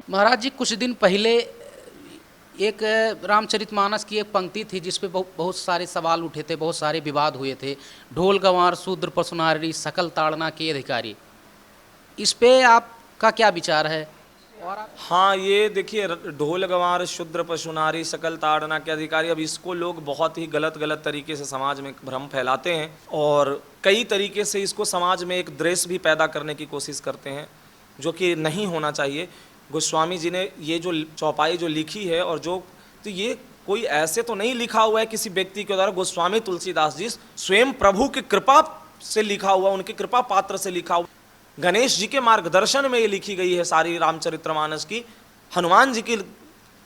महाराज जी, कुछ दिन पहले एक रामचरितमानस की एक पंक्ति थी जिस पे बहुत सारे सवाल उठे थे, बहुत सारे विवाद हुए थे। ढोल गंवार शूद्र पशुनारी सकल ताड़ना के अधिकारी। इस पे आपका क्या विचार है? और आप हाँ, ये देखिए, ढोल गंवार शूद्र पशुनारी सकल ताड़ना के अधिकारी, अब इसको लोग बहुत ही गलत गलत तरीके से समाज में भ्रम फैलाते हैं और कई तरीके से इसको समाज में एक द्वेष भी पैदा करने की कोशिश करते हैं, जो कि नहीं होना चाहिए। गोस्वामी जी ने ये जो चौपाई जो लिखी है, और जो तो ये कोई ऐसे तो नहीं लिखा हुआ है किसी व्यक्ति के द्वारा। गोस्वामी तुलसीदास जी स्वयं प्रभु की कृपा से लिखा हुआ, उनकी कृपा पात्र से लिखा हुआ, गणेश जी के मार्गदर्शन में ये लिखी गई है सारी रामचरितमानस की। हनुमान जी की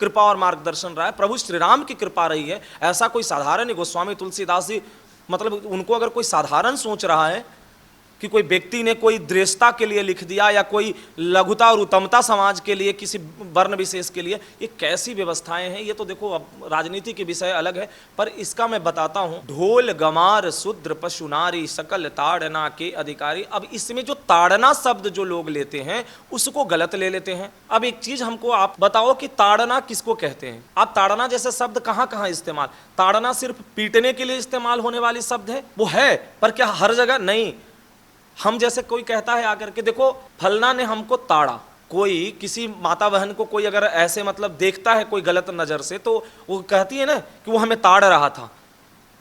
कृपा और मार्गदर्शन रहा है, प्रभु श्री राम की कृपा रही है। ऐसा कोई साधारण नहीं। गोस्वामी तुलसीदास जी, मतलब उनको अगर कोई साधारण सोच रहा है कि कोई व्यक्ति ने कोई दृष्टता के लिए लिख दिया या कोई लघुता और उत्तमता समाज के लिए, किसी वर्ण विशेष के लिए, ये कैसी व्यवस्थाएं हैं। ये तो देखो, अब राजनीति के विषय अलग है, पर इसका मैं बताता हूं। ढोल गमार शूद्र पशु नारी सकल ताड़ना के अधिकारी। अब इसमें जो ताड़ना शब्द जो लोग लेते हैं उसको गलत ले लेते हैं। अब एक चीज हमको आप बताओ कि ताड़ना किसको कहते हैं? आप ताड़ना जैसे शब्द कहां कहां इस्तेमाल? ताड़ना सिर्फ पीटने के लिए इस्तेमाल होने वाली शब्द है, वो है, पर क्या हर जगह? नहीं। हम जैसे कोई कहता है आकर के, देखो फलना ने हमको ताड़ा, कोई किसी माता बहन को कोई अगर ऐसे मतलब देखता है कोई गलत नजर से, तो वो कहती है ना कि वो हमें ताड़ रहा था।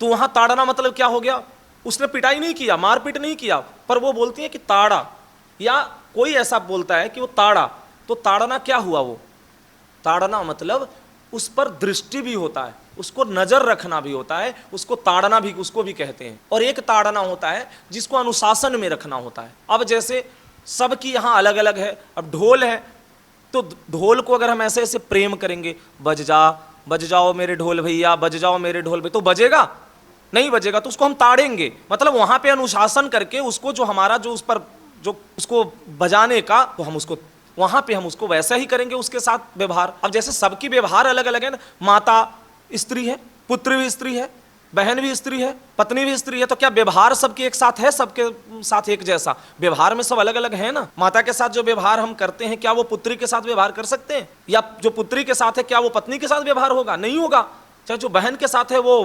तो वहां ताड़ना मतलब क्या हो गया? उसने पिटाई नहीं किया, मारपीट नहीं किया, पर वो बोलती है कि ताड़ा, या कोई ऐसा बोलता है कि वो ताड़ा। तो ताड़ना क्या हुआ? वो ताड़ना मतलब उस पर दृष्टि भी होता है, उसको नजर रखना भी होता है, उसको ताड़ना भी, उसको भी कहते हैं। और एक ताड़ना होता है जिसको अनुशासन में रखना होता है। अब जैसे सबकी यहाँ अलग अलग है। अब ढोल है, तो ढोल को अगर हम ऐसे ऐसे प्रेम करेंगे, बज जाओ मेरे ढोल भैया, बज जाओ मेरे ढोल भैया, तो बजेगा? नहीं बजेगा। तो उसको हम ताड़ेंगे, मतलब वहां पे अनुशासन करके उसको, जो हमारा जो उस पर जो उसको बजाने का, तो हम उसको वहां पे हम उसको वैसा ही करेंगे, उसके साथ व्यवहार। अब जैसे सबकी व्यवहार अलग अलग है ना, माता स्त्री है, पुत्र भी स्त्री है, बहन भी स्त्री है, पत्नी भी स्त्री है, तो क्या व्यवहार सबके एक साथ है? सबके साथ एक जैसा व्यवहार में सब अलग अलग है ना। माता के साथ जो व्यवहार हम करते हैं, क्या वो पुत्री के साथ व्यवहार कर सकते हैं? या जो पुत्री के साथ है, क्या वो पत्नी के साथ व्यवहार होगा? नहीं होगा। चाहे जो बहन के साथ है वो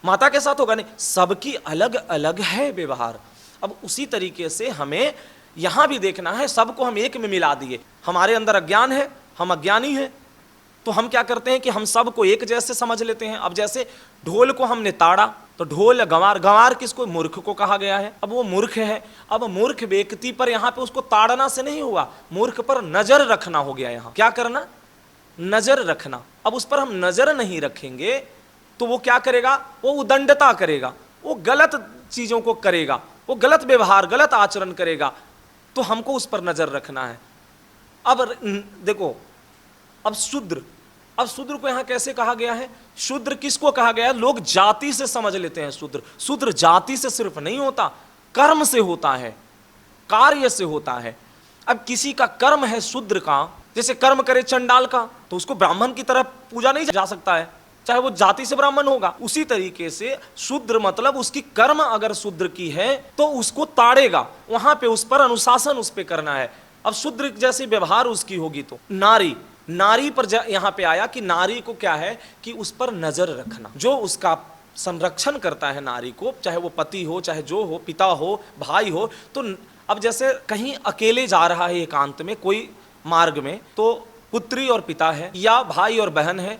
माता के साथ होगा? नहीं। सबकी अलग अलग है व्यवहार। अब उसी तरीके से हमें यहां भी देखना है, सबको हम एक में मिला दिए। हमारे अंदर अज्ञान है, हम अज्ञानी हैं, तो हम क्या करते हैं कि हम सबको एक जैसे समझ लेते हैं। अब जैसे ढोल को हमने ताड़ा, तो ढोल गंवार, गंवार किसको? मूर्ख को कहा गया है। अब वो मूर्ख है, अब मूर्ख व्यक्ति पर यहां पे उसको ताड़ना से नहीं हुआ, मूर्ख पर नजर रखना हो गया। यहां क्या करना? नजर रखना। अब उस पर हम नजर नहीं रखेंगे तो वो क्या करेगा? वो उदंडता करेगा, वो गलत चीजों को करेगा, वो गलत व्यवहार, गलत आचरण करेगा। तो हमको उस पर नजर रखना है। अब देखो, अब शूद्र को यहां कैसे कहा गया है? शूद्र किसको कहा गया है? लोग जाति से समझ लेते हैं शूद्र। शूद्र जाति से सिर्फ नहीं होता, कर्म से होता है, कार्य से होता है। अब किसी का कर्म है शूद्र का, जैसे कर्म करे चंडाल का, तो उसको ब्राह्मण की तरह पूजा नहीं जा सकता है, चाहे वो जाति से ब्राह्मण होगा। उसी तरीके से शूद्र मतलब उसकी कर्म अगर शूद्र की है तो उसको ताड़ेगा, वहां पे उस पर अनुशासन उस पे करना है। अब शूद्र जैसे व्यवहार उसकी होगी। तो नारी पर यहां पे आया कि नारी को क्या है कि उस पर नजर रखना, जो उसका संरक्षण करता है नारी को, चाहे वो पति हो, चाहे जो हो, पिता हो, भाई हो। तो अब जैसे कहीं अकेले जा रहा है एकांत में कोई मार्ग में, तो पुत्री और पिता है, या भाई और बहन है,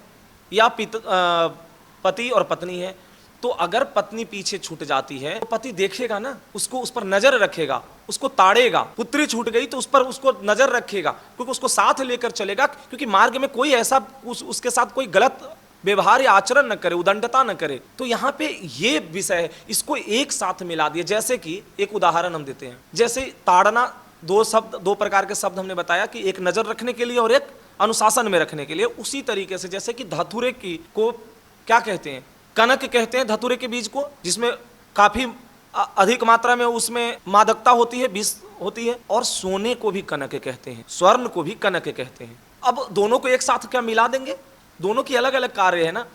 या पति और पत्नी है, तो अगर पत्नी पीछे छूट जाती है तो पति देखेगा ना, उसको उस पर नजर रखेगा, उसको ताड़ेगा। पुत्री छूट गई तो उस पर उसको नजर रखेगा, क्योंकि उसको साथ लेकर चलेगा, क्योंकि मार्ग में कोई ऐसा उसके साथ कोई गलत व्यवहार या आचरण न करे, उदंडता न करे। तो यहाँ पे ये विषय है, इसको एक साथ मिला दिया। जैसे कि एक उदाहरण हम देते हैं, जैसे ताड़ना, दो प्रकार के शब्द हमने बताया कि एक नजर रखने के लिए और एक अनुशासन में रखने के लिए। उसी तरीके से जैसे कि धतूरे की को क्या कहते हैं? कनक कहते हैं धतूरे के बीज को, जिसमें काफी अधिक मात्रा में उसमें मादकता होती है, विष होती है। और सोने को भी कनक कहते हैं, स्वर्ण को भी कनक कहते हैं। अब दोनों को एक साथ क्या मिला देंगे? दोनों की अलग अलग कार्य है ना,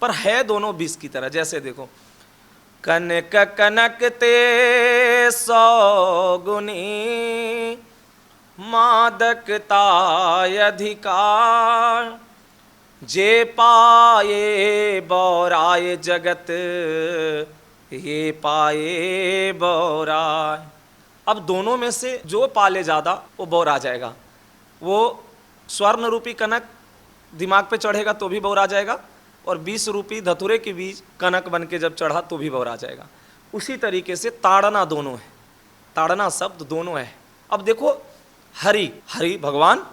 पर है दोनों विष की तरह। जैसे देखो, कनक कनक ते 100 गुनी, मादकता अधिकार, जे पाए बौराए जगत, ये पाए बौराए। अब दोनों में से जो पाले ज़्यादा वो बौरा जाएगा। वो स्वर्ण रूपी कनक दिमाग पे चढ़ेगा तो भी बौरा जाएगा, और 20 रूपी धतुरे के बीज कनक बन के जब चढ़ा तो भी बौरा जाएगा। उसी तरीके से ताड़ना दोनों है, ताड़ना शब्द दोनों है। अब देखो, हरि, हरि भगवान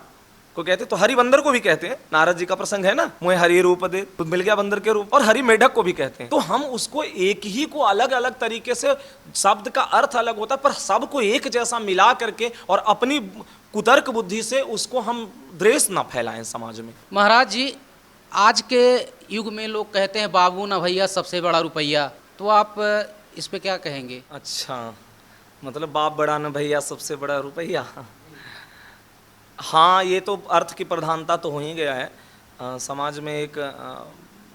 को कहते, तो हरि बंदर को भी कहते हैं। नारद जी का प्रसंग है ना, मुझे हरि रूप दे, तो मिल गया बंदर के रूप। और हरि मेढक को भी कहते हैं। तो हम उसको एक ही को अलग अलग तरीके से, शब्द का अर्थ अलग होता है पर सबको एक जैसा मिला करके और अपनी कुतर्क बुद्धि से उसको हम द्वेष ना फैलाएं समाज में। महाराज जी, आज के युग में लोग कहते हैं बाबू ना भैया सबसे बड़ा रुपया, तो आप इस पे क्या कहेंगे? अच्छा, मतलब बाप बड़ा न भैया सबसे बड़ा रुपया। हाँ, ये तो अर्थ की प्रधानता तो हो ही गया है समाज में। एक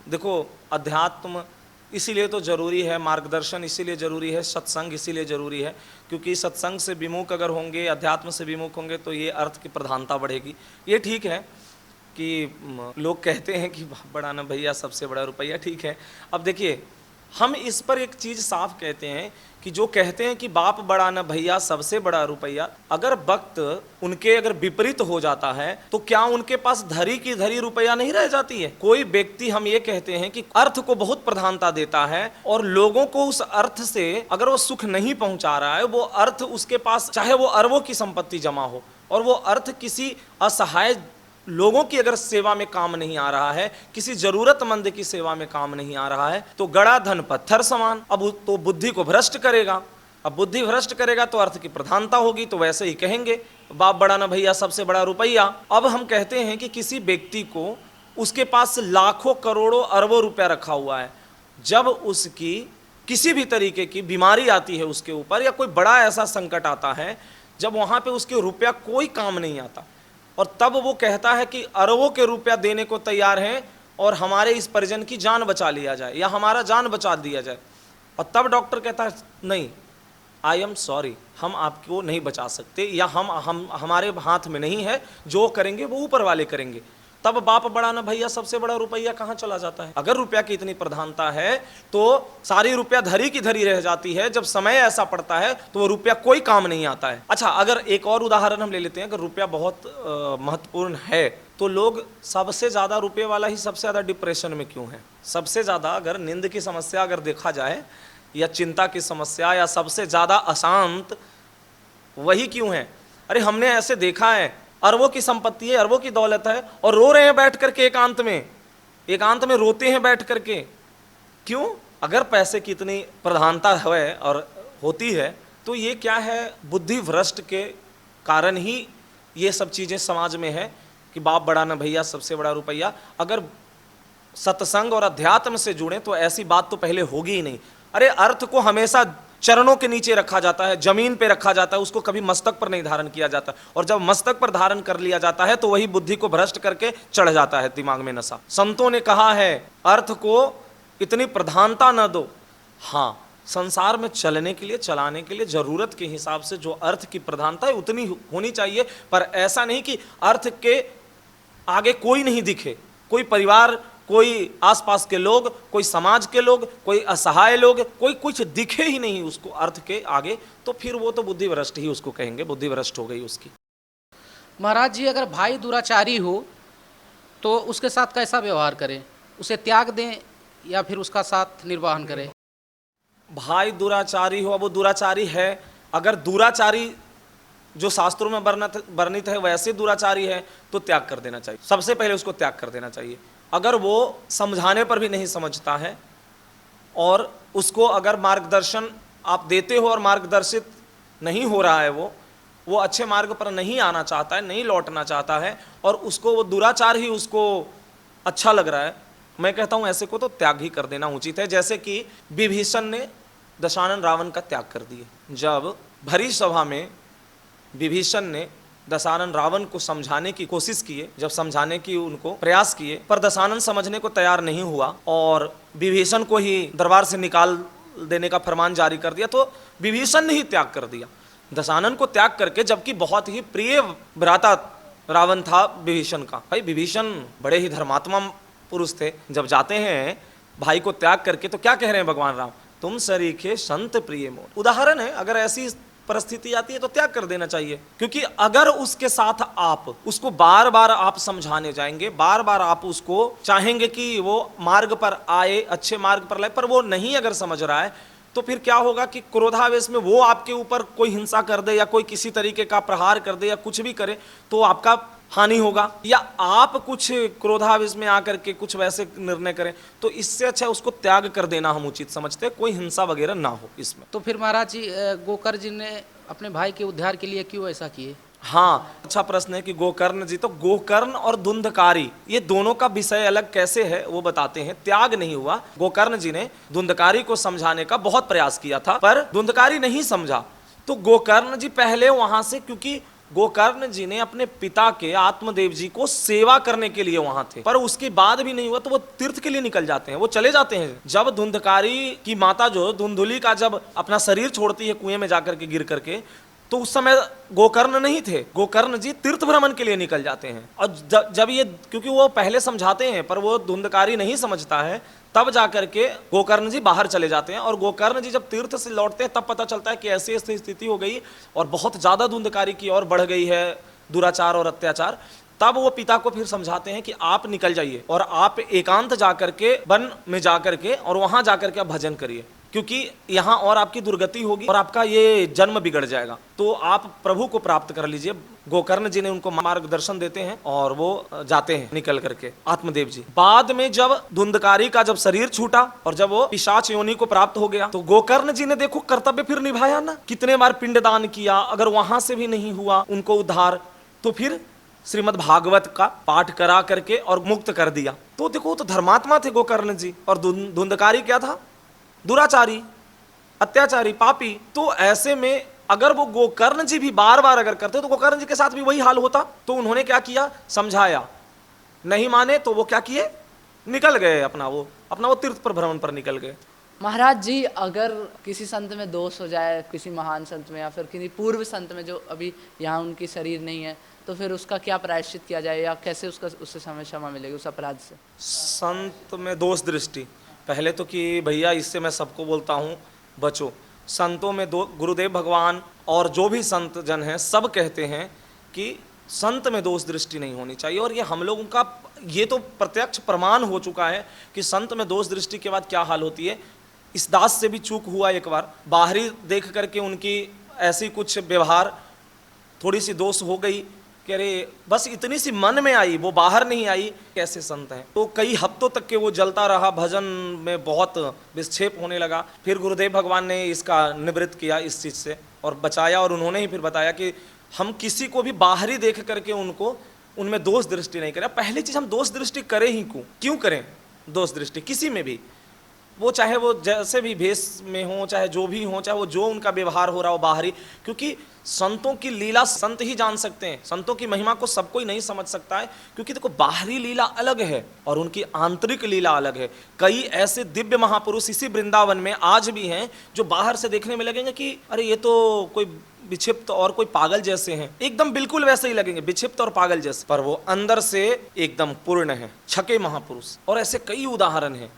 देखो, अध्यात्म इसीलिए तो जरूरी है, मार्गदर्शन इसीलिए जरूरी है, सत्संग इसीलिए जरूरी है, क्योंकि सत्संग से विमुख अगर होंगे, अध्यात्म से विमुख होंगे तो ये अर्थ की प्रधानता बढ़ेगी। ये ठीक है कि लोग कहते हैं कि बड़ा न भैया सबसे बड़ा रुपया, ठीक है। अब देखिए, हम इस पर एक चीज़ साफ कहते हैं कि जो कहते हैं कि बाप बड़ा न भैया सबसे बड़ा रुपया, अगर वक्त उनके अगर विपरीत हो जाता है तो क्या उनके पास धरी की धरी रुपया नहीं रह जाती है? कोई व्यक्ति, हम ये कहते हैं कि अर्थ को बहुत प्रधानता देता है और लोगों को उस अर्थ से अगर वो सुख नहीं पहुंचा रहा है, वो अर्थ उसके पास चाहे वो अरबों की संपत्ति जमा हो और वो अर्थ किसी असहाय लोगों की अगर सेवा में काम नहीं आ रहा है, किसी जरूरतमंद की सेवा में काम नहीं आ रहा है, तो गड़ा धन पत्थर समान। अब तो बुद्धि को भ्रष्ट करेगा। अब बुद्धि भ्रष्ट करेगा तो अर्थ की प्रधानता होगी, तो वैसे ही कहेंगे बाप बड़ा न भैया सबसे बड़ा रुपया। अब हम कहते हैं कि किसी व्यक्ति को उसके पास लाखों करोड़ों अरबों रुपया रखा हुआ है, जब उसकी किसी भी तरीके की बीमारी आती है उसके ऊपर, या कोई बड़ा ऐसा संकट आता है जब वहां पे उसके रुपया कोई काम नहीं आता, और तब वो कहता है कि अरबों के रुपया देने को तैयार हैं और हमारे इस परिजन की जान बचा लिया जाए या हमारा जान बचा दिया जाए, और तब डॉक्टर कहता है नहीं, आई एम सॉरी, हम आपको नहीं बचा सकते, या हम हमारे हाथ में नहीं है, जो करेंगे वो ऊपर वाले करेंगे। तब बाप बड़ा न भैया सबसे बड़ा रुपया कहाँ चला जाता है? अगर रुपया की इतनी प्रधानता है तो सारी रुपया धरी की धरी रह जाती है, जब समय ऐसा पड़ता है तो वो रुपया कोई काम नहीं आता है। अच्छा, अगर एक और उदाहरण हम ले लेते हैं, अगर रुपया बहुत महत्वपूर्ण है तो लोग सबसे ज्यादा रुपये वाला ही सबसे ज्यादा डिप्रेशन में क्यों है? सबसे ज्यादा अगर नींद की समस्या अगर देखा जाए, या चिंता की समस्या, या सबसे ज्यादा अशांत वही क्यों है? अरे हमने ऐसे देखा है, अरबों की संपत्ति है, अरबों की दौलत है, और रो रहे हैं बैठ करके, एकांत में रोते हैं बैठ करके। क्यों? अगर पैसे की इतनी प्रधानता है और होती है तो ये क्या है? बुद्धि भ्रष्ट के कारण ही ये सब चीजें समाज में है कि बाप बड़ा न भैया सबसे बड़ा रुपया। अगर सत्संग और अध्यात्म से जुड़े तो ऐसी बात तो पहले होगी ही नहीं। अरे अर्थ को हमेशा चरणों के नीचे रखा जाता है, जमीन पे रखा जाता है, उसको कभी मस्तक पर नहीं धारण किया जाता, और जब मस्तक पर धारण कर लिया जाता है तो वही बुद्धि को भ्रष्ट करके चढ़ जाता है दिमाग में नशा। संतों ने कहा है अर्थ को इतनी प्रधानता न दो। हाँ, संसार में चलने के लिए, चलाने के लिए जरूरत के हिसाब से जो अर्थ की प्रधानता है उतनी होनी चाहिए, पर ऐसा नहीं कि अर्थ के आगे कोई नहीं दिखे, कोई परिवार, कोई आसपास के लोग, कोई समाज के लोग, कोई असहाय लोग, कोई कुछ दिखे ही नहीं उसको अर्थ के आगे, तो फिर वो तो बुद्धि भ्रष्ट ही उसको कहेंगे, बुद्धि भ्रष्ट हो गई उसकी। महाराज जी, अगर भाई दुराचारी हो तो उसके साथ कैसा व्यवहार करें? उसे त्याग दें या फिर उसका साथ निर्वाहन करें? भाई दुराचारी हो, अब वो दुराचारी है, अगर दुराचारी जो शास्त्रों में वर्णित है वैसे दुराचारी है तो त्याग कर देना चाहिए। सबसे पहले उसको त्याग कर देना चाहिए। अगर वो समझाने पर भी नहीं समझता है और उसको अगर मार्गदर्शन आप देते हो और मार्गदर्शित नहीं हो रहा है, वो अच्छे मार्ग पर नहीं आना चाहता है, नहीं लौटना चाहता है, और उसको वो दुराचार ही उसको अच्छा लग रहा है, मैं कहता हूं ऐसे को तो त्याग ही कर देना उचित है। जैसे कि विभीषण ने दशानन रावण का त्याग कर दिए। जब भरी सभा में विभीषण ने दशानन रावण को समझाने की कोशिश किए, जब समझाने की उनको प्रयास किए, पर दशानन समझने को तैयार नहीं हुआ और विभीषण को ही दरबार से निकाल देने का फरमान जारी कर दिया, तो विभीषण ने ही त्याग कर दिया। दशानन को त्याग करके, जबकि बहुत ही प्रिय भ्राता रावण था विभीषण का। भाई विभीषण बड़े ही धर्मात्मा पुरुष थे, जब जाते हैं भाई को त्याग करके तो क्या कह रहे हैं भगवान राम, तुम सरीखे संत प्रिय मोर। उदाहरण है, अगर ऐसी परिस्थिति आती है तो त्याग कर देना चाहिए, क्योंकि अगर उसके साथ आप उसको बार बार आप समझाने जाएंगे, बार बार आप उसको चाहेंगे कि वो मार्ग पर आए, अच्छे मार्ग पर लाए, पर वो नहीं अगर समझ रहा है, तो फिर क्या होगा कि क्रोधावेश में वो आपके ऊपर कोई हिंसा कर दे या कोई किसी तरीके का प्रहार कर दे या कुछ भी करे तो आपका हानि होगा, या आप कुछ क्रोधावेश में आकर के कुछ वैसे निर्णय करें, तो इससे अच्छा उसको त्याग कर देना हम उचित समझते हैं, कोई हिंसा वगैरह ना हो इसमें। तो फिर महाराज जी गोकर्ण जी ने अपने भाई के उद्धार के लिए क्यों ऐसा किए? हाँ, अच्छा प्रश्न है कि गोकर्ण जी, तो गोकर्ण और धुंधकारी ये दोनों का विषय अलग कैसे है वो बताते हैं। त्याग नहीं हुआ, गोकर्ण जी ने धुंधकारी को समझाने का बहुत प्रयास किया था, पर धुंधकारी नहीं समझा, तो गोकर्ण जी पहले वहां से, क्योंकि गोकर्ण जी ने अपने पिता के आत्मदेव जी को सेवा करने के लिए वहां थे, पर उसके बाद भी नहीं हुआ तो वो तीर्थ के लिए निकल जाते हैं, वो चले जाते हैं। जब धुंधकारी की माता जो धुंधुली का जब अपना शरीर छोड़ती है कुएं में जाकर के गिर करके, तो उस समय गोकर्ण नहीं थे, गोकर्ण जी तीर्थ भ्रमण के लिए निकल जाते हैं। और जब ये, क्योंकि वो पहले समझाते हैं पर वो धुंधकारी नहीं समझता है, तब जाकर के गोकर्ण जी बाहर चले जाते हैं, और गोकर्ण जी जब तीर्थ से लौटते हैं तब पता चलता है कि ऐसी ऐसी स्थिति हो गई और बहुत ज्यादा धुंधकारी की ओर बढ़ गई है दुराचार और अत्याचार। तब वो पिता को फिर समझाते हैं कि आप निकल जाइए और आप एकांत जाकर के वन में जाकर के और वहां जाकर के आप भजन करिए, क्योंकि यहाँ और आपकी दुर्गति होगी और आपका ये जन्म बिगड़ जाएगा, तो आप प्रभु को प्राप्त कर लीजिए। गोकर्ण जी ने उनको मार्गदर्शन देते हैं और वो जाते हैं निकल करके आत्मदेव जी। बाद में जब धुंधकारी का जब शरीर छूटा और जब वो पिशाच योनि को प्राप्त हो गया, तो गोकर्ण जी ने देखो कर्तव्य फिर निभाया ना, कितने बार पिंडदान किया, अगर वहां से भी नहीं हुआ उनको उद्धार, तो फिर श्रीमद् भागवत का पाठ करा करके और मुक्त कर दिया। तो देखो, तो धर्मात्मा थे गोकर्ण जी, और धुंधकारी क्या था, दुराचारी, अत्याचारी, पापी। तो ऐसे में अगर वो गोकर्ण जी भी बार बार अगर करते तो गोकर्ण जी के साथ भी वही हाल होता। तो उन्होंने क्या किया, समझाया, नहीं माने तो वो क्या किए, निकल गए अपना वो तीर्थ पर भ्रमण पर निकल गए। महाराज जी, अगर किसी संत में दोष हो जाए, किसी महान संत में या फिर किसी पूर्व संत में जो अभी यहाँ उनकी शरीर नहीं है, तो फिर उसका क्या प्रायश्चित किया जाए या कैसे उससे समय क्षमा मिलेगी उस अपराध से? संत में दोष दृष्टि, पहले तो कि भैया इससे मैं सबको बोलता हूँ बचो। संतों में गुरुदेव भगवान और जो भी संत जन हैं सब कहते हैं कि संत में दोष दृष्टि नहीं होनी चाहिए, और ये हम लोगों का ये तो प्रत्यक्ष प्रमाण हो चुका है कि संत में दोष दृष्टि के बाद क्या हाल होती है। इस दास से भी चूक हुआ एक बार, बाहरी देख करके उनकी ऐसी कुछ व्यवहार थोड़ी सी दोष हो गई कि अरे बस इतनी सी मन में आई, वो बाहर नहीं आई, कैसे संत हैं। तो कई हफ्तों तक के वो जलता रहा, भजन में बहुत विक्षेप होने लगा। फिर गुरुदेव भगवान ने इसका निवृत्त किया इस चीज़ से और बचाया, और उन्होंने ही फिर बताया कि हम किसी को भी बाहरी देख करके उनको उनमें दोष दृष्टि नहीं करें। पहली चीज़, हम दोष दृष्टि करें ही क्यों करें दोष दृष्टि किसी में भी, वो चाहे वो जैसे भी भेष में हो, चाहे जो भी हो, चाहे वो जो उनका व्यवहार हो रहा हो बाहरी, क्योंकि संतों की लीला संत ही जान सकते हैं, संतों की महिमा को सब कोई नहीं समझ सकता है, क्योंकि देखो बाहरी लीला अलग है और उनकी आंतरिक लीला अलग है। कई ऐसे दिव्य महापुरुष इसी वृंदावन में आज भी हैं जो बाहर से देखने में लगेंगे कि अरे ये तो कोई विक्षिप्त और कोई पागल जैसे हैं, एकदम बिल्कुल वैसे ही लगेंगे, विक्षिप्त और पागल जैसे, पर वो अंदर से एकदम पूर्ण है, छके महापुरुष। और ऐसे कई उदाहरण हैं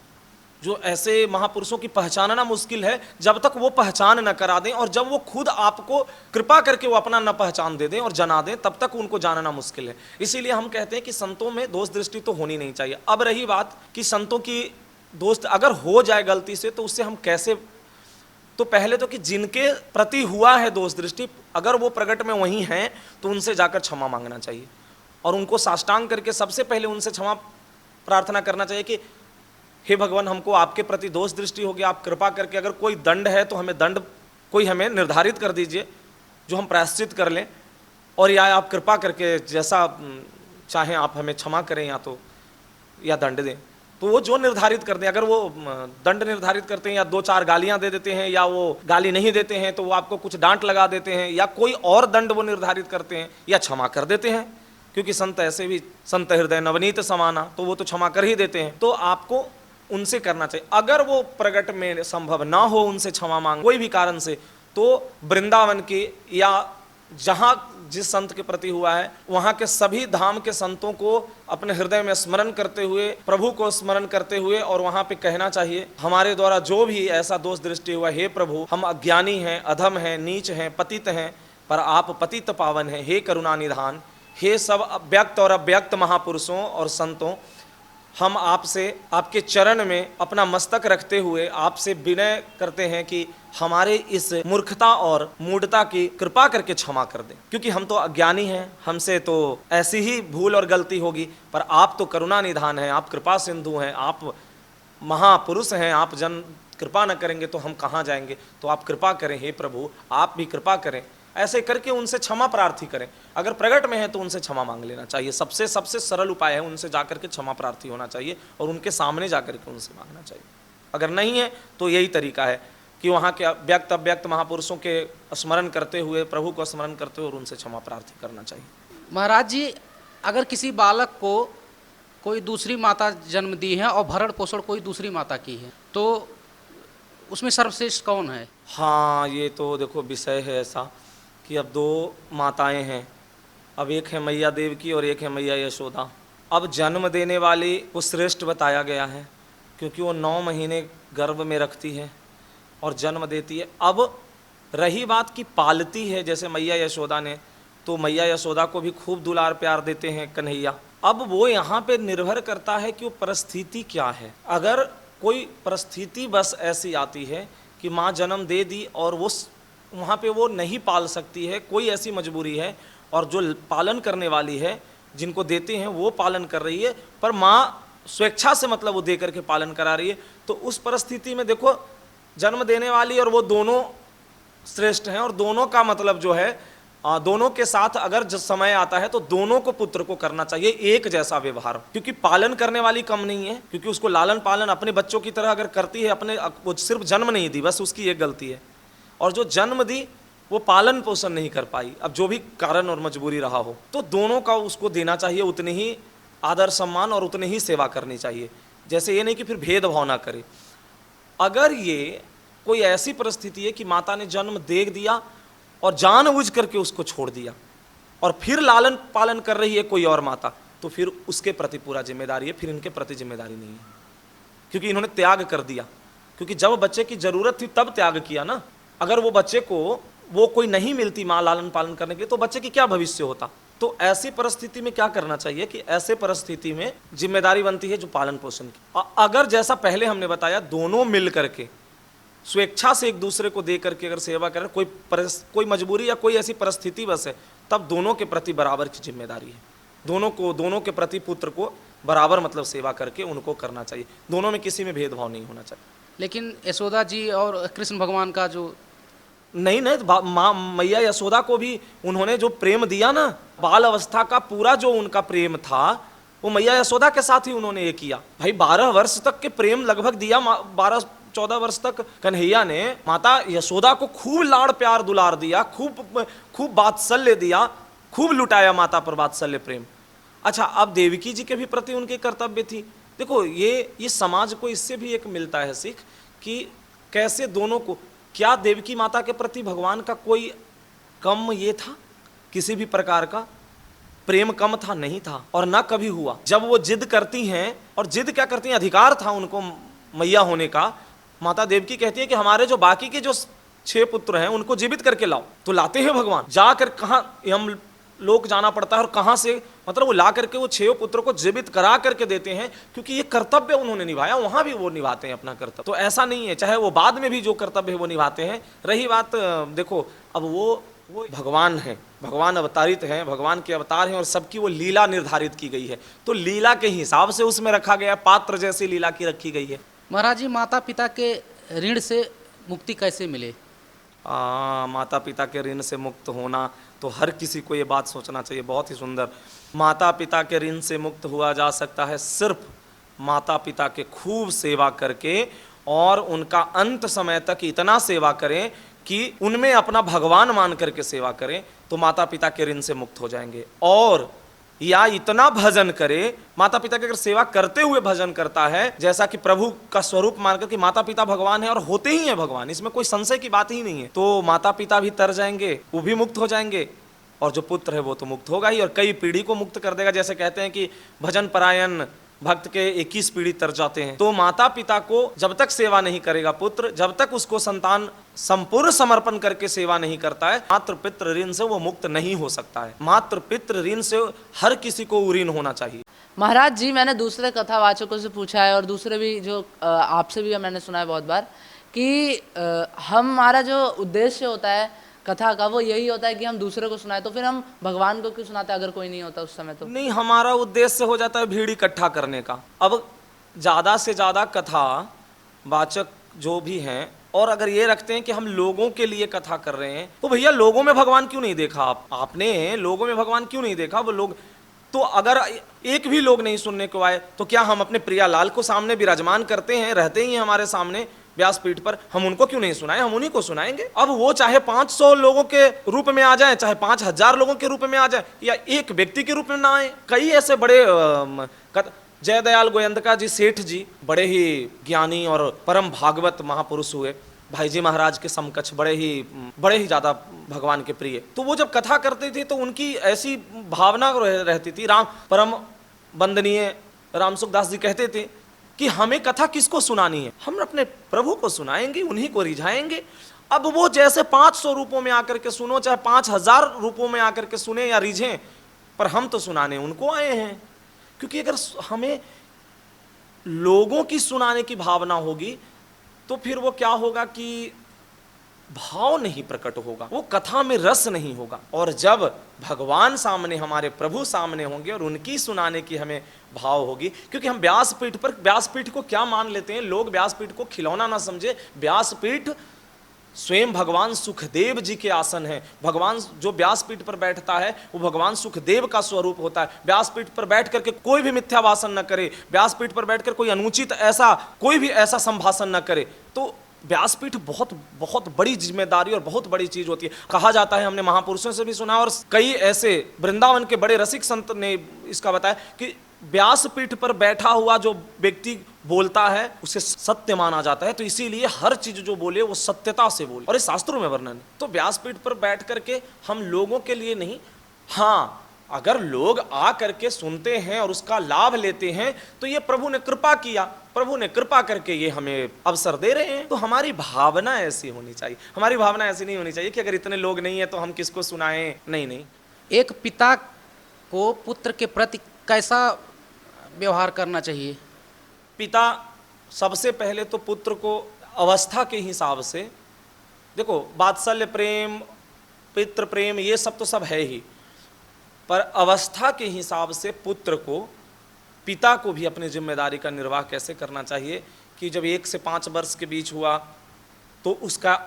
जो ऐसे महापुरुषों की पहचानना मुश्किल है जब तक वो पहचान न करा दें, और जब वो खुद आपको कृपा करके वो अपना न पहचान दे दें और जना दें, तब तक उनको जानना मुश्किल है। इसीलिए हम कहते हैं कि संतों में दोष दृष्टि तो होनी नहीं चाहिए। अब रही बात कि संतों की दोस्त अगर हो जाए गलती से तो उससे हम कैसे, तो पहले तो कि जिनके प्रति हुआ है दोष दृष्टि, अगर वो प्रकट में वही हैं तो उनसे जाकर क्षमा मांगना चाहिए और उनको साष्टांग करके सबसे पहले उनसे क्षमा प्रार्थना करना चाहिए कि हे भगवान, हमको आपके प्रति दोष दृष्टि हो गया, आप कृपा करके अगर कोई दंड है तो हमें दंड कोई हमें निर्धारित कर दीजिए जो हम प्रायश्चित कर लें, और या आप कृपा करके जैसा चाहें आप हमें क्षमा करें या दंड दें। तो वो जो निर्धारित कर दें, अगर वो दंड निर्धारित करते हैं या 2-4 गालियां दे देते हैं, या वो गाली नहीं देते हैं तो वो आपको कुछ डांट लगा देते हैं, या कोई और दंड वो निर्धारित करते हैं या क्षमा कर देते हैं, क्योंकि संत ऐसे भी संत हृदय नवनीत समाना, तो वो तो क्षमा कर ही देते हैं। तो आपको उनसे करना चाहिए। अगर वो प्रकट में संभव ना हो उनसे क्षमा मांग कोई भी कारण से, तो वृंदावन की या जहाँ जिस संत के प्रति हुआ है वहाँ के सभी धाम के संतों को अपने हृदय में स्मरण करते हुए, प्रभु को स्मरण करते हुए, और वहाँ पे कहना चाहिए हमारे द्वारा जो भी ऐसा दोष दृष्टि हुआ, हे प्रभु हम अज्ञानी हैं, अधम हैं, नीच हैं, पतित हैं, पर आप पतित पावन हैं, हे करुणा निधान, हे सब व्यक्त और अव्यक्त महापुरुषों और संतों, हम आपसे आपके चरण में अपना मस्तक रखते हुए आपसे विनय करते हैं कि हमारे इस मूर्खता और मूढ़ता की कृपा करके क्षमा कर दें, क्योंकि हम तो अज्ञानी हैं, हमसे तो ऐसी ही भूल और गलती होगी, पर आप तो करुणा निधान हैं, आप कृपा सिंधु हैं, आप महापुरुष हैं, आप जन कृपा न करेंगे तो हम कहाँ जाएंगे, तो आप कृपा करें हे प्रभु, आप भी कृपा करें। ऐसे करके उनसे क्षमा प्रार्थी करें। अगर प्रकट में है तो उनसे क्षमा मांग लेना चाहिए। सबसे सरल उपाय है उनसे जाकर के क्षमा प्रार्थी होना चाहिए और उनके सामने जाकर के उनसे मांगना चाहिए। अगर नहीं है तो यही तरीका है कि वहाँ के व्यक्त अव्यक्त महापुरुषों के स्मरण करते हुए, प्रभु को स्मरण करते हुए और उनसे क्षमा प्रार्थी करना चाहिए। महाराज जी, अगर किसी बालक को कोई दूसरी माता जन्म दी है और भरण पोषण कोई दूसरी माता की है, तो उसमें सर्वश्रेष्ठ कौन है? हाँ, ये तो देखो विषय है ऐसा कि अब दो माताएं हैं, अब एक है मैया देव की और एक है मैया यशोदा। अब जन्म देने वाली को श्रेष्ठ बताया गया है क्योंकि वो 9 महीने गर्भ में रखती है और जन्म देती है। अब रही बात की पालती है, जैसे मैया यशोदा ने, तो मैया यशोदा को भी खूब दुलार प्यार देते हैं कन्हैया। अब वो यहाँ पे निर्भर करता है कि वो परिस्थिति क्या है। अगर कोई परिस्थिति बस ऐसी आती है कि माँ जन्म दे दी और वो वहाँ पे वो नहीं पाल सकती है, कोई ऐसी मजबूरी है, और जो पालन करने वाली है, जिनको देते हैं वो पालन कर रही है, पर माँ स्वेच्छा से मतलब वो दे करके पालन करा रही है, तो उस परिस्थिति में देखो जन्म देने वाली और वो दोनों श्रेष्ठ हैं। और दोनों का मतलब जो है, दोनों के साथ अगर जब समय आता है तो दोनों को पुत्र को करना चाहिए एक जैसा व्यवहार, क्योंकि पालन करने वाली कम नहीं है, क्योंकि उसको लालन पालन अपने बच्चों की तरह अगर करती है, अपने वो सिर्फ जन्म नहीं दी, बस उसकी एक गलती है, और जो जन्म दी वो पालन पोषण नहीं कर पाई, अब जो भी कारण और मजबूरी रहा हो, तो दोनों का उसको देना चाहिए उतनी ही आदर सम्मान और उतनी ही सेवा करनी चाहिए। जैसे ये नहीं कि फिर भेदभाव ना करे। अगर ये कोई ऐसी परिस्थिति है कि माता ने जन्म दे दिया और जानबूझ करके उसको छोड़ दिया और फिर लालन पालन कर रही है कोई और माता, तो फिर उसके प्रति पूरा जिम्मेदारी है, फिर इनके प्रति जिम्मेदारी नहीं है, क्योंकि इन्होंने त्याग कर दिया। क्योंकि जब बच्चे की जरूरत थी तब त्याग किया ना। अगर वो बच्चे को वो कोई नहीं मिलती माँ लालन पालन करने के लिए, तो बच्चे की क्या भविष्य होता। तो ऐसी परिस्थिति में क्या करना चाहिए कि ऐसे परिस्थिति में जिम्मेदारी बनती है जो पालन पोषण की। अगर जैसा पहले हमने बताया, दोनों मिल करके स्वेच्छा से एक दूसरे को दे करके अगर सेवा करें, कोई मजबूरी या कोई ऐसी परिस्थिति बस है, तब दोनों के प्रति बराबर की जिम्मेदारी है। दोनों के प्रति पुत्र को बराबर मतलब सेवा करके उनको करना चाहिए। दोनों में किसी में भेदभाव नहीं होना चाहिए। लेकिन यशोदा जी और कृष्ण भगवान का जो नहीं, माँ मैया यशोदा को भी उन्होंने जो प्रेम दिया ना, बाल अवस्था का पूरा जो उनका प्रेम था वो मैया यशोदा के साथ ही उन्होंने ये किया। भाई 12 वर्ष तक के प्रेम लगभग दिया। 12-14 वर्ष तक कन्हैया ने माता यशोदा को खूब लाड़ प्यार दुलार दिया, खूब वात्सल्य दिया, खूब लुटाया माता पर वात्सल्य प्रेम। अच्छा, अब देवकी जी के भी प्रति उनके कर्तव्य थी। देखो, ये समाज को इससे भी एक मिलता है सीख कि कैसे दोनों को, क्या देवकी माता के प्रति भगवान का कोई कम ये था, किसी भी प्रकार का प्रेम कम था? नहीं था, और ना कभी हुआ। जब वो जिद करती हैं, और जिद क्या करती हैं, अधिकार था उनको मैया होने का। माता देवकी कहती है कि हमारे जो बाकी के जो 6 पुत्र हैं उनको जीवित करके लाओ, तो लाते हैं भगवान। जाकर कहाँ हम लोग जाना पड़ता है और कहाँ से, मतलब वो ला करके वो 6 पुत्र को जीवित करा करके देते हैं, क्योंकि ये कर्तव्य उन्होंने निभाया। वहां भी वो निभाते हैं अपना कर्तव्य। तो ऐसा नहीं है, चाहे वो बाद में भी जो कर्तव्य है वो निभाते हैं। रही बात, देखो अब वो भगवान हैं, भगवान अवतारित हैं, भगवान के अवतार हैं, और सबकी वो लीला निर्धारित की गई है, तो लीला के हिसाब से उसमें रखा गया, पात्र जैसी लीला की रखी गई है। महाराज जी, माता पिता के ऋण से मुक्ति कैसे मिले? माता पिता के ऋण से मुक्त होना तो हर किसी को ये बात सोचना चाहिए। बहुत ही सुंदर। माता पिता के ऋण से मुक्त हुआ जा सकता है सिर्फ माता पिता के खूब सेवा करके, और उनका अंत समय तक इतना सेवा करें कि उनमें अपना भगवान मान करके सेवा करें, तो माता पिता के ऋण से मुक्त हो जाएंगे। और या इतना भजन करे, माता पिता की अगर सेवा करते हुए भजन करता है, जैसा कि प्रभु का स्वरूप मानकर कि माता पिता भगवान है और होते ही है भगवान, इसमें कोई संशय की बात ही नहीं है, तो माता पिता भी तर जाएंगे, वो भी मुक्त हो जाएंगे, और जो पुत्र है वो तो मुक्त होगा ही, और कई पीढ़ी को मुक्त कर देगा। जैसे कहते हैं कि भजन परायण भक्त के 21 पीढ़ी तर जाते हैं। तो माता पिता को जब तक सेवा नहीं करेगा पुत्र, जब तक उसको संतान संपूर्ण समर्पण करके सेवा नहीं करता है, मातृ पितृ ऋण से वो मुक्त नहीं हो सकता है। मातृ पितृ ऋण से हर किसी को ऋण होना चाहिए। महाराज जी, मैंने दूसरे कथावाचकों से पूछा है और दूसरे भी जो आपसे भी मैंने सुना है बहुत बार कि हमारा जो उद्देश्य होता है कथा का वो यही होता है कि हम दूसरे को सुनाए, तो फिर हम भगवान को क्यों सुनाते अगर कोई नहीं होता उस समय? तो नहीं, हमारा उद्देश्य हो जाता है भीड़ इकट्ठा करने का। अब ज्यादा से ज्यादा कथा वाचक जो भी हैं, और अगर ये रखते हैं कि हम लोगों के लिए कथा कर रहे हैं, तो भैया लोगों में भगवान क्यों नहीं देखा आपने लोगों में भगवान क्यों नहीं देखा? वो लोग तो अगर एक भी लोग नहीं सुनने को आए, तो क्या हम अपने प्रियालाल को सामने विराजमान करते हैं, रहते ही हमारे सामने व्यासपीठ पर, हम उनको क्यों नहीं सुनाएं? हम उन्हीं को सुनाएंगे। अब वो चाहे 500 लोगों के रूप में आ जाए, चाहे 5000 लोगों के रूप में आ जाए, या एक व्यक्ति के रूप में ना आए। कई ऐसे बड़े जयदयाल गोयंदका जी सेठ जी बड़े ही ज्ञानी और परम भागवत महापुरुष हुए, भाई जी महाराज के समकक्ष, बड़े ही ज्यादा भगवान के प्रिय। तो वो जब कथा करते थे तो उनकी ऐसी भावना रहती थी। राम परम वंदनीय राम सुखदास जी कहते थे कि हमें कथा किसको सुनानी है? हम अपने प्रभु को सुनाएंगे, उन्हीं को रिझाएंगे। अब वो जैसे 500 रूपों में आकर के सुनो, चाहे 5000 रूपों में आकर के सुने या रिझें, पर हम तो सुनाने उनको आए हैं। क्योंकि अगर हमें लोगों की सुनाने की भावना होगी तो फिर वो क्या होगा कि भाव नहीं प्रकट होगा, वो कथा में रस नहीं होगा। और जब भगवान सामने, हमारे प्रभु सामने होंगे और उनकी सुनाने की हमें भाव होगी, क्योंकि हम व्यासपीठ को क्या मान लेते हैं लोग, व्यासपीठ को खिलौना ना समझे। व्यासपीठ स्वयं भगवान सुखदेव जी के आसन है। भगवान जो व्यासपीठ पर बैठता है वो भगवान सुखदेव का स्वरूप होता है। व्यासपीठ पर बैठ करके कोई भी मिथ्या भाषण न करे, व्यासपीठ पर बैठकर कोई अनुचित कोई भी ऐसा संभाषण न करे। तो व्यासपीठ बहुत बहुत बड़ी जिम्मेदारी और बहुत बड़ी चीज होती है। कहा जाता है, हमने महापुरुषों से भी सुना और कई ऐसे वृंदावन के बड़े रसिक संत ने इसका बताया कि व्यासपीठ पर बैठा हुआ जो व्यक्ति बोलता है उसे सत्य माना जाता है। तो इसीलिए हर चीज जो बोले वो सत्यता से बोले, और ये शास्त्रों में वर्णन है। तो व्यासपीठ पर बैठ करके हम लोगों के लिए नहीं, हाँ अगर लोग आ करके सुनते हैं और उसका लाभ लेते हैं तो ये प्रभु ने कृपा किया, प्रभु ने कृपा करके ये हमें अवसर दे रहे हैं। तो हमारी भावना ऐसी होनी चाहिए। हमारी भावना ऐसी नहीं होनी चाहिए कि अगर इतने लोग नहीं है तो हम किसको सुनाएं। नहीं। एक पिता को पुत्र के प्रति कैसा व्यवहार करना चाहिए? पिता सबसे पहले तो पुत्र को अवस्था के हिसाब से, देखो वात्सल्य प्रेम, पितृ प्रेम, ये सब तो सब है ही, पर अवस्था के हिसाब से पुत्र को, पिता को भी अपनी जिम्मेदारी का निर्वाह कैसे करना चाहिए कि जब 1 से 5 वर्ष के बीच हुआ तो उसका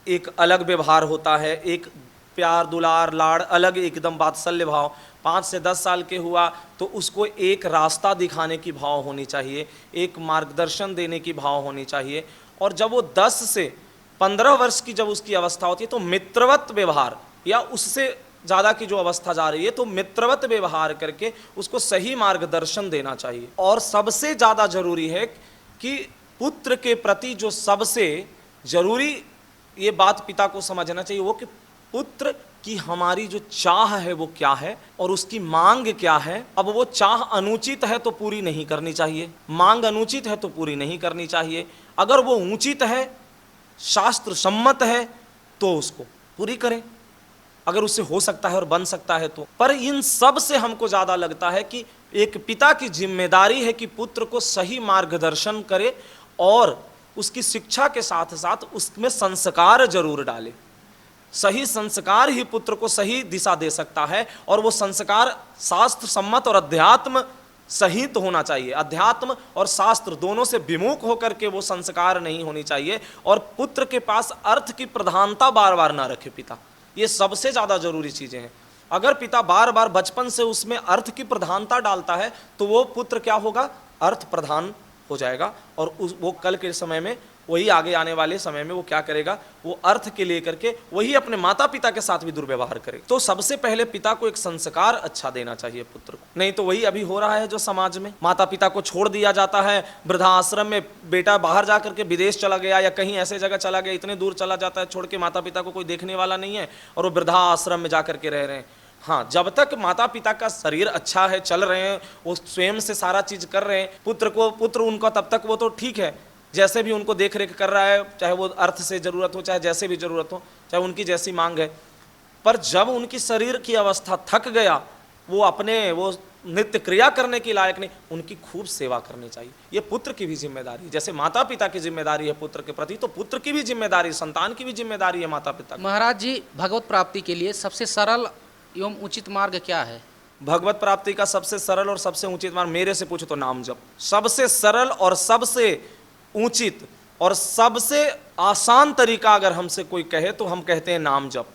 एक अलग व्यवहार होता है, एक प्यार दुलार लाड़ अलग एकदम वात्सल्य भाव। 5 से 10 साल के हुआ तो उसको एक रास्ता दिखाने की भाव होनी चाहिए, एक मार्गदर्शन देने की भाव होनी चाहिए। और जब वो 10 से 15 वर्ष की जब उसकी अवस्था होती है तो मित्रवत व्यवहार, या उससे ज़्यादा की जो अवस्था जा रही है तो मित्रवत व्यवहार करके उसको सही मार्गदर्शन देना चाहिए। और सबसे ज़्यादा जरूरी है कि पुत्र के प्रति जो सबसे जरूरी ये बात पिता को समझना चाहिए वो कि पुत्र की हमारी जो चाह है वो क्या है और उसकी मांग क्या है। अब वो चाह अनुचित है तो पूरी नहीं करनी चाहिए, मांग अनुचित है तो पूरी नहीं करनी चाहिए। अगर वो उचित है, शास्त्र सम्मत है तो उसको पूरी करें, अगर उससे हो सकता है और बन सकता है तो। पर इन सब से हमको ज़्यादा लगता है कि एक पिता की जिम्मेदारी है कि पुत्र को सही मार्गदर्शन करे और उसकी शिक्षा के साथ साथ उसमें संस्कार जरूर डाले। सही संस्कार ही पुत्र को सही दिशा दे सकता है, और वो संस्कार शास्त्र सम्मत और अध्यात्म सहित होना चाहिए। अध्यात्म और शास्त्र दोनों से विमुख होकर के वो संस्कार नहीं होनी चाहिए। और पुत्र के पास अर्थ की प्रधानता बार बार ना रखे पिता, ये सबसे ज़्यादा जरूरी चीज़ें हैं। अगर पिता बार बार बचपन से उसमें अर्थ की प्रधानता डालता है तो वो पुत्र क्या होगा, अर्थ प्रधान हो जाएगा, और वो कल के समय में वही आगे आने वाले समय में वो क्या करेगा, वो अर्थ के लेकर के वही अपने माता पिता के साथ भी दुर्व्यवहार करे। तो सबसे पहले पिता को एक संस्कार अच्छा देना चाहिए पुत्र को, नहीं तो वही अभी हो रहा है जो समाज में माता पिता को छोड़ दिया जाता है वृद्धाश्रम में। बेटा बाहर जा करके विदेश चला गया या कहीं ऐसे जगह चला गया, इतने दूर चला जाता है छोड़ के, माता पिता को कोई देखने वाला नहीं है और वो वृद्धाश्रम में जा करके रह रहे हैं। हाँ, जब तक माता पिता का शरीर अच्छा है, चल रहे हैं, वो स्वयं से सारा चीज कर रहे हैं, पुत्र उनका तब तक वो तो ठीक है, जैसे भी उनको देख रेख कर रहा है, चाहे वो अर्थ से जरूरत हो, चाहे जैसे भी जरूरत हो, चाहे उनकी जैसी मांग है। पर जब उनकी शरीर की अवस्था थक गया, वो नित्य क्रिया करने के लायक नहीं, उनकी खूब सेवा करनी चाहिए। ये पुत्र की भी जिम्मेदारी, जैसे माता पिता की जिम्मेदारी है पुत्र के प्रति, तो पुत्र की भी जिम्मेदारी, संतान की भी जिम्मेदारी है माता पिता की। महाराज जी, भगवत प्राप्ति के लिए सबसे सरल एवं उचित मार्ग क्या है? भगवत प्राप्ति का सबसे सरल और सबसे उचित मार्ग मेरे से पूछो तो नाम जप। सबसे सरल और सबसे उचित और सबसे आसान तरीका अगर हमसे कोई कहे तो हम कहते हैं नाम जप।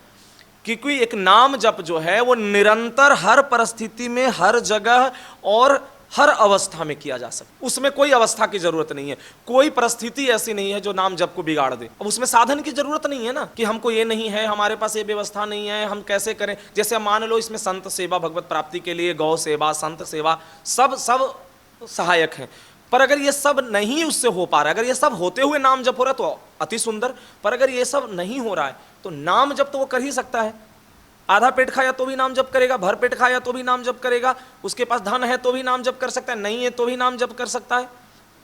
क्योंकि एक नाम जप जो है वो निरंतर हर परिस्थिति में, हर जगह और हर अवस्था में किया जा सकता। उसमें कोई अवस्था की जरूरत नहीं है, कोई परिस्थिति ऐसी नहीं है जो नाम जप को बिगाड़ दे। अब उसमें साधन की जरूरत नहीं है ना, कि हमको ये नहीं है, हमारे पास ये व्यवस्था नहीं है, हम कैसे करें। जैसे मान लो इसमें संत सेवा, भगवत प्राप्ति के लिए गौ सेवा, संत सेवा, सब सहायक हैं। पर अगर ये सब नहीं उससे हो पा रहा है, अगर ये सब होते हुए नाम जप हो रहा है तो अति सुंदर, पर अगर ये सब नहीं हो रहा है तो नाम जप तो वो कर ही सकता है। आधा पेट खाया तो भी नाम जप करेगा, भर पेट खाया तो भी नाम जप करेगा, उसके पास धन है तो भी नाम जप कर सकता है, नहीं है तो भी नाम जप कर सकता है,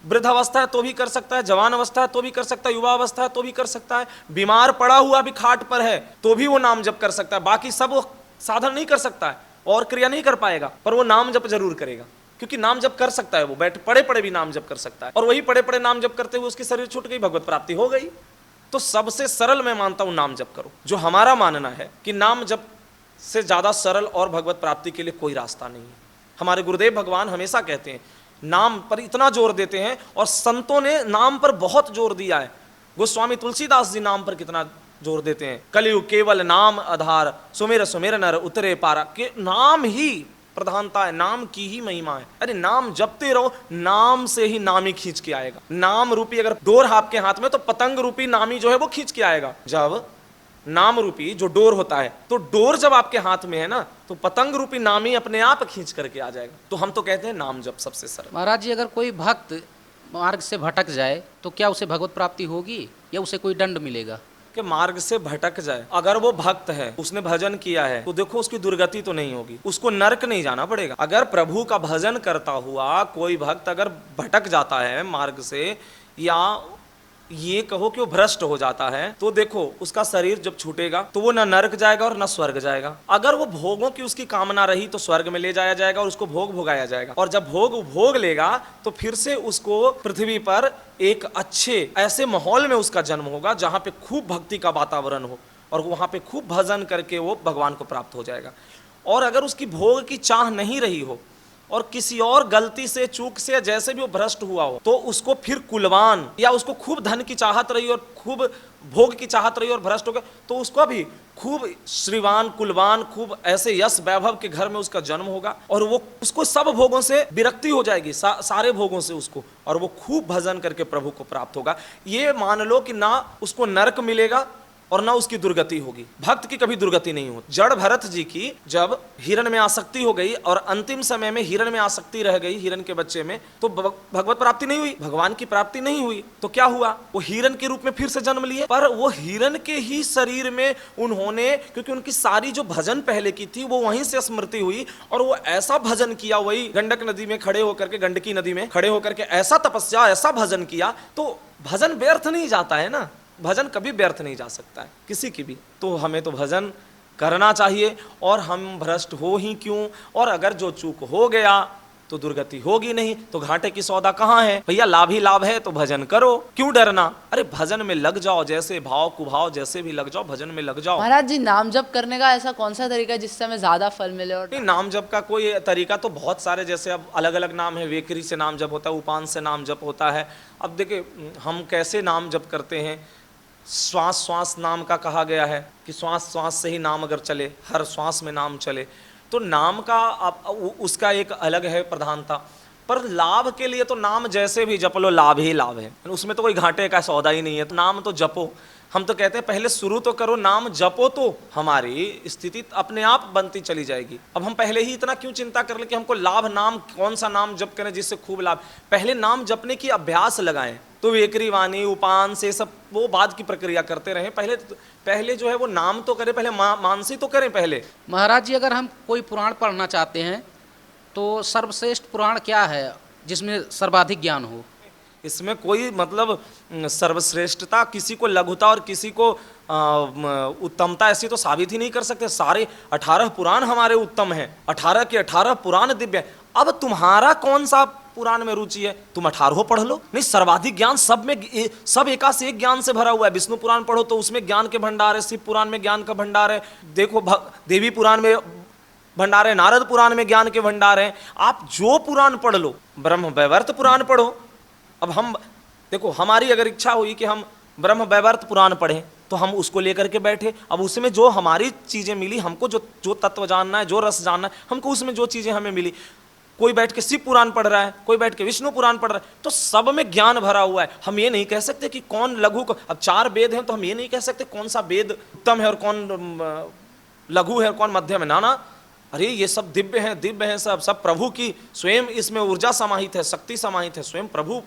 वृद्ध अवस्था है तो भी कर सकता है, जवान अवस्था है तो भी कर सकता है, युवा अवस्था है तो भी कर सकता है, बीमार पड़ा हुआ भी खाट पर है तो भी वो नाम जप कर सकता है। बाकी सब वो साधन नहीं कर सकता है और क्रिया नहीं कर पाएगा, पर वो नाम जप जरूर करेगा, क्योंकि नाम जप कर सकता है। वो पड़े पड़े भी नाम जप कर सकता है, और वही पड़े पड़े नाम जप करते हुए उसकी शरीर छूट गई, भगवत प्राप्ति हो गई। तो सबसे सरल मैं मानता हूं नाम जप करो। जो हमारा मानना है कि नाम जप से ज्यादा सरल और भगवत प्राप्ति के लिए कोई रास्ता नहीं है। हमारे गुरुदेव भगवान हमेशा कहते हैं, नाम पर इतना जोर देते हैं, और संतों ने नाम पर बहुत जोर दिया है। गोस्वामी तुलसीदास जी नाम पर कितना जोर देते हैं, कलयुग केवल नाम आधार, सुमेर सुमेर नर उतरे पारा, के नाम ही प्रधानता है, नाम की ही महिमा है। अरे नाम जपते रहो, नाम से ही नामी खींच के आएगा। नाम रूपी अगर डोर आपके हाथ में, तो पतंग रूपी नामी जो है वो खींच के आएगा। जब नाम रूपी जो डोर होता है, तो डोर जब आपके हाथ में है ना, तो पतंग रूपी नामी अपने आप खींच करके आ जाएगा। तो हम तो कहते हैं नाम जप सबसे सरल। महाराज जी, अगर कोई भक्त मार्ग से भटक जाए तो क्या उसे भगवत प्राप्ति होगी या उसे कोई दंड मिलेगा? कि मार्ग से भटक जाए, अगर वो भक्त है, उसने भजन किया है, तो देखो उसकी दुर्गति तो नहीं होगी, उसको नरक नहीं जाना पड़ेगा। अगर प्रभु का भजन करता हुआ कोई भक्त अगर भटक जाता है मार्ग से, या ये कहो कि वो भ्रष्ट हो जाता है, तो देखो उसका शरीर जब छूटेगा तो वो न नरक जाएगा और न स्वर्ग जाएगा। अगर वो भोगों की उसकी कामना रही तो स्वर्ग में ले जाया जाएगा और उसको भोग भोगाया जाएगा, और जब भोग लेगा तो फिर से उसको पृथ्वी पर एक अच्छे ऐसे माहौल में उसका जन्म होगा जहां पे खूब भक्ति का वातावरण हो, और वहां पे खूब भजन करके वो भगवान को प्राप्त हो जाएगा। और अगर उसकी भोग की चाह नहीं रही हो और किसी और गलती से, चूक से, जैसे भी वो भ्रष्ट हुआ हो, तो उसको फिर कुलवान, या उसको खूब धन की चाहत रही और खूब भोग की चाहत रही और भ्रष्ट हो गया, तो उसको भी खूब श्रीवान, कुलवान, खूब ऐसे यश वैभव के घर में उसका जन्म होगा, और वो उसको सब भोगों से विरक्ति हो जाएगी, सारे भोगों से उसको, और वो खूब भजन करके प्रभु को प्राप्त होगा। ये मान लो कि ना उसको नरक मिलेगा और ना उसकी दुर्गति होगी। भक्त की कभी दुर्गति नहीं होती। जड़ भरत जी की जब हिरण में आसक्ति हो गई और अंतिम समय में हिरण में आसक्ति रह गई, हिरण के बच्चे में, तो भगवत प्राप्ति नहीं हुई, भगवान की प्राप्ति नहीं हुई। तो क्या हुआ, वो हिरण के रूप में फिर से जन्म लिए, पर वो हिरण के ही शरीर में उन्होंने, क्योंकि उनकी सारी जो भजन पहले की थी वो वहीं से स्मृति हुई, और वो ऐसा भजन किया, वही गंडक नदी में खड़े होकर के, गंडकी नदी में खड़े होकर के ऐसा तपस्या, ऐसा भजन किया, तो भजन व्यर्थ नहीं जाता है ना, भजन कभी व्यर्थ नहीं जा सकता है किसी की भी। तो हमें तो भजन करना चाहिए, और हम भ्रष्ट हो ही क्यों, और अगर जो चूक हो गया तो दुर्गति होगी नहीं, तो घाटे की सौदा कहाँ है भैया, लाभ ही लाभ है, तो भजन करो, क्यों डरना। अरे भजन में लग जाओ, जैसे भाव कुभाव जैसे भी लग जाओ, भजन में लग जाओ। महाराज जी, नाम जप करने का ऐसा कौन सा तरीका है जिससे हमें ज्यादा फल मिले? और नहीं, नाम जप का कोई तरीका तो बहुत सारे, जैसे अब अलग अलग नाम है, वेकरी से नाम जप होता है, उपान से नाम जप होता है। अब देखिए हम कैसे नाम जप करते हैं, श्वास श्वास नाम का कहा गया है कि श्वास श्वास से ही नाम अगर चले, हर श्वास में नाम चले, तो नाम का उसका एक अलग है प्रधानता। पर लाभ के लिए तो नाम जैसे भी जप लो, लाभ ही लाभ है, उसमें तो कोई घाटे का सौदा ही नहीं है। तो नाम तो जपो, हम तो कहते हैं पहले शुरू तो करो, नाम जपो तो हमारी स्थिति अपने आप बनती चली जाएगी। अब हम पहले ही इतना क्यों चिंता कर ले कि हमको लाभ, नाम कौन सा नाम जप करें जिससे खूब लाभ। पहले नाम जपने की अभ्यास लगाएं, तो वेकरी वाणी उपान से सब वो बाद की प्रक्रिया करते रहें। पहले जो है वो नाम तो करें, पहले मानसी तो करें पहले। महाराज जी, अगर हम कोई पुराण पढ़ना चाहते हैं तो सर्वश्रेष्ठ पुराण क्या है जिसमें सर्वाधिक ज्ञान हो? इसमें कोई मतलब सर्वश्रेष्ठता, किसी को लघुता और किसी को उत्तमता ऐसी तो साबित ही नहीं कर सकते। सारे 18 पुराण हमारे उत्तम हैं, 18 के 18 पुराण दिव्य हैं। अब तुम्हारा कौन सा पुराण में रुचि है, तुम 18 पढ़ लो। नहीं, सर्वाधिक ज्ञान सब में, सब एका से एक ज्ञान से भरा हुआ है। विष्णु पुराण पढ़ो तो उसमें ज्ञान के भंडार है, शिव पुराण में ज्ञान का भंडार है, देखो देवी पुराण में भंडार है, नारद पुराण में ज्ञान के भंडार हैं। आप जो पुराण पढ़ लो, ब्रह्म वैवर्त पुराण पढ़ो। अब हम देखो, हमारी अगर इच्छा हुई कि हम ब्रह्म वैवर्त पुराण पढ़ें तो हम उसको लेकर के बैठे। अब उसमें जो हमारी चीजें मिली, हमको जो तत्व जानना है, जो रस जानना है, हमको उसमें जो चीजें हमें मिली, कोई बैठ के शिव पुराण पढ़ रहा है, कोई बैठ के विष्णु पुराण पढ़ रहा है, तो सब में ज्ञान भरा हुआ है। हम ये नहीं कह सकते कि कौन लघु, अब 4 वेद हैं तो हम ये नहीं कह सकते कौन सा वेद उत्तम है और कौन लघु है और कौन मध्यम है। ना, अरे ये सब दिव्य हैं, दिव्य हैं सब प्रभु की स्वयं इसमें ऊर्जा समाहित है, शक्ति समाहित है। स्वयं प्रभु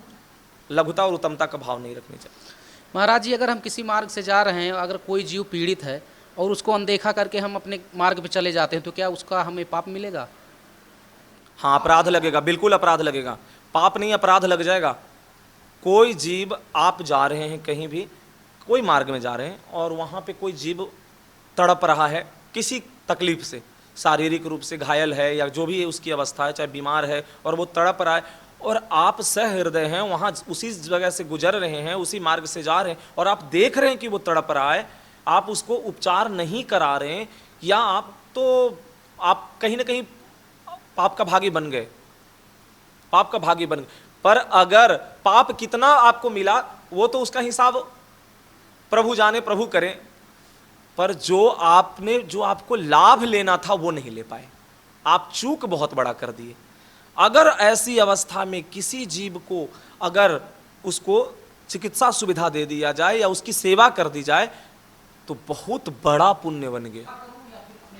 लघुता और उत्तमता का भाव नहीं रखनी चाहिए। महाराज जी, अगर हम किसी मार्ग से जा रहे हैं, अगर कोई जीव पीड़ित है और उसको अनदेखा करके हम अपने मार्ग पे चले जाते हैं, तो क्या उसका हमें पाप मिलेगा? हाँ, अपराध लगेगा, बिल्कुल अपराध लगेगा। पाप नहीं, अपराध लग जाएगा। कोई जीव, आप जा रहे हैं कहीं भी, कोई मार्ग में जा रहे हैं और वहाँ पे कोई जीव तड़प रहा है किसी तकलीफ से, शारीरिक रूप से घायल है या जो भी उसकी अवस्था है, चाहे बीमार है और वो तड़प रहा है, और आप सहृदय हैं, वहाँ उसी जगह से गुजर रहे हैं, उसी मार्ग से जा रहे हैं और आप देख रहे हैं कि वो तड़प रहा है, आप उसको उपचार नहीं करा रहे हैं, या आप कहीं ना कहीं पाप का भागी बन गए, पाप का भागी बन गए। पर अगर पाप कितना आपको मिला वो तो उसका हिसाब प्रभु जाने, प्रभु करें, पर जो आपको लाभ लेना था वो नहीं ले पाए, आप चूक बहुत बड़ा कर दिए। अगर ऐसी अवस्था में किसी जीव को अगर उसको चिकित्सा सुविधा दे दिया जाए या उसकी सेवा कर दी जाए तो बहुत बड़ा पुण्य बन गया।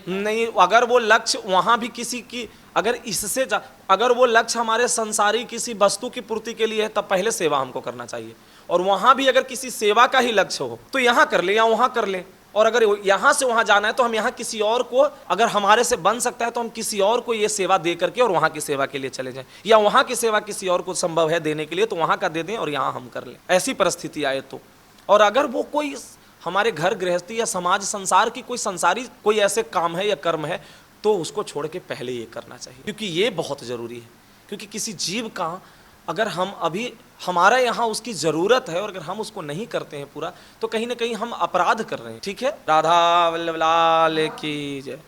नहीं, अगर वो लक्ष्य वहां भी किसी की, अगर इससे अगर वो लक्ष्य हमारे संसारी किसी वस्तु की पूर्ति के लिए है, तब पहले सेवा हमको करना चाहिए। और वहां भी अगर किसी सेवा का ही लक्ष्य हो तो यहां कर ले या वहां कर ले, और अगर यहां से वहां जाना है तो हम यहां किसी और को, अगर हमारे से बन सकता है तो हम किसी और को ये सेवा दे करके और वहां की सेवा के लिए चले जाएं, या वहां की सेवा किसी और को संभव है देने के लिए तो वहां का दे दें और यहां हम कर लें, ऐसी परिस्थिति आए तो। और अगर वो कोई हमारे घर गृहस्थी या समाज संसार की कोई संसारी कोई ऐसे काम है या कर्म है तो उसको छोड़ के पहले ये करना चाहिए, क्योंकि ये बहुत जरूरी है। क्योंकि किसी जीव का अगर हम अभी हमारा यहाँ उसकी जरूरत है और अगर हम उसको नहीं करते हैं पूरा, तो कहीं ना कहीं हम अपराध कर रहे हैं। ठीक है, राधा वल्लभ लाल की जय।